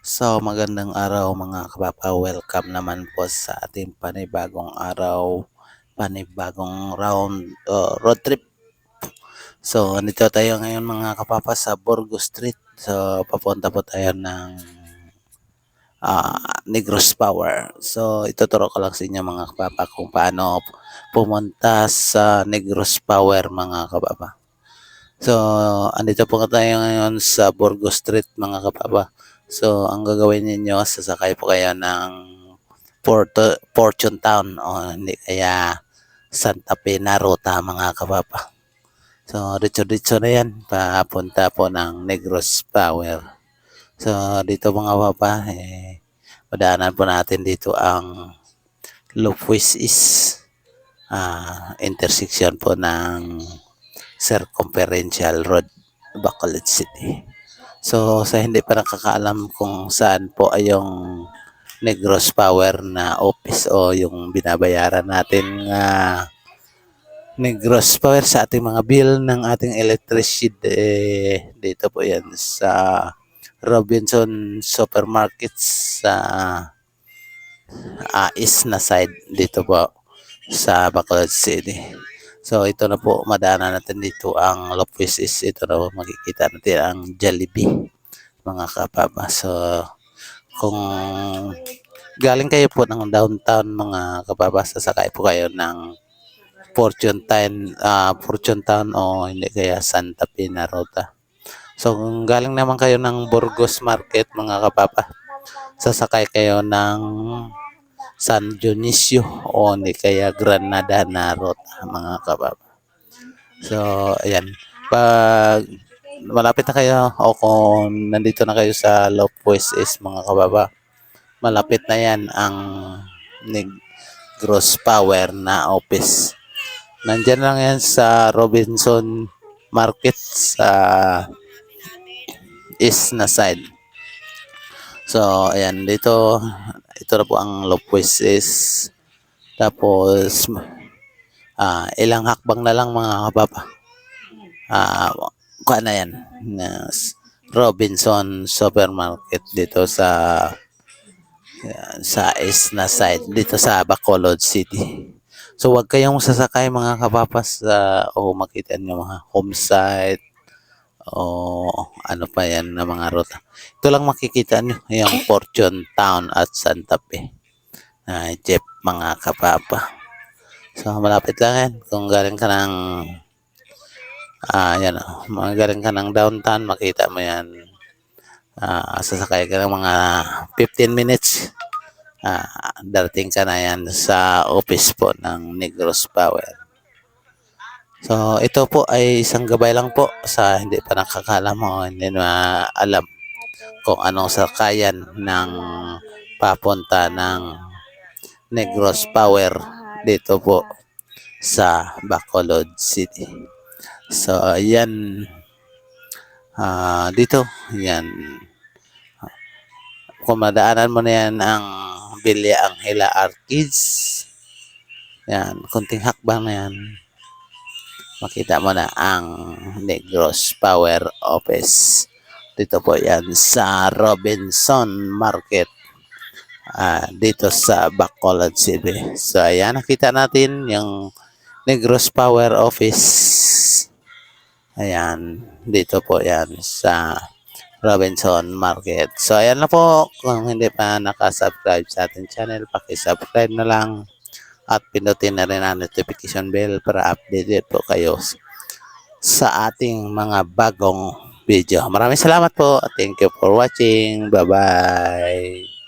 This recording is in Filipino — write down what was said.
So, magandang araw mga kabapa. Welcome naman po sa ating panibagong araw, panibagong road trip. So, andito tayo ngayon mga kabapa sa Burgos Street. So, papunta po tayo ng Negros Power. So, ituturo ko lang sa inyo mga kabapa kung paano pumunta sa Negros Power mga kabapa. So, andito po tayo ngayon sa Burgos Street mga kapapa. So, ang gagawin ninyo, sasakay po kayo ng Fortune Town o hindi kaya Santa Fe na ruta mga kapapa. So, ditso-ditso na yan, papunta po ng Negros Power. So, dito mga kapapa, madaanan po natin dito ang Lopez is intersection po ng Circumferential Road, Bacolod City. So sa hindi pa nakakaalam kung saan po ay yung Negros Power na office o yung binabayaran natin Negros Power sa ating mga bill ng ating electricity, dito po yan sa Robinson Supermarkets sa East na side dito po sa Bacolod City. So ito na po, madaanan natin dito ang Lopez. Ito na po, makikita natin ang Jollibee mga kapapa. So kung galing kayo po ng downtown mga kapapa, sasakay po kayo ng Fortune Town o hindi kaya Santa Fe na ruta. So kung galing naman kayo ng Burgos Market mga kapapa, sasakay kayo ng San Dionisio o hindi kaya Granada na ruta mga kababa. So, ayan. Pag malapit na kayo o kung nandito na kayo sa Lopez is mga kababa, malapit na yan ang Negros Power na office. Nandyan lang yan sa Robinson Market sa east na side. So, ayan, ito na po ang Lopez is. Tapos, ilang hakbang na lang mga kababa. Kuha na yan. Robinson Supermarket dito sa east na side, dito sa Bacolod City. So, wag kayong sasakay mga kapapas o makita nyo mga home site o ano pa yan na mga ruta. Ito lang makikita nyo, yung Fortune Town at Santa Fe. Jeep mga kapapa. So, malapit lang yan. Kung galing ka ng yan, galing ka ng downtown, makita mo yan. Sasakay ka ng mga 15 minutes. Darating ka na yan sa office po ng Negros Power. So, ito po ay isang gabay lang po sa hindi pa nakakalam o hindi na alam kung anong sakayan ng papunta ng Negros Power dito po sa Bacolod City. So, ayan. Dito, yan. Kung madaanan mo na yan ang Villa Angela Arcades. Yan, kunting hakbang na yan. Makita mo na ang Negros Power Office. Dito po yan sa Robinson Market. Dito sa Bacolod City. So, ayan, nakita natin yung Negros Power Office. Ayan, dito po yan sa Robinson Market. So, ayan na po. Kung hindi pa nakasubscribe sa ating channel, pakisubscribe na lang. At pindutin na rin ang notification bell para updated po kayo sa ating mga bagong video. Maraming salamat po. Thank you for watching. Bye-bye.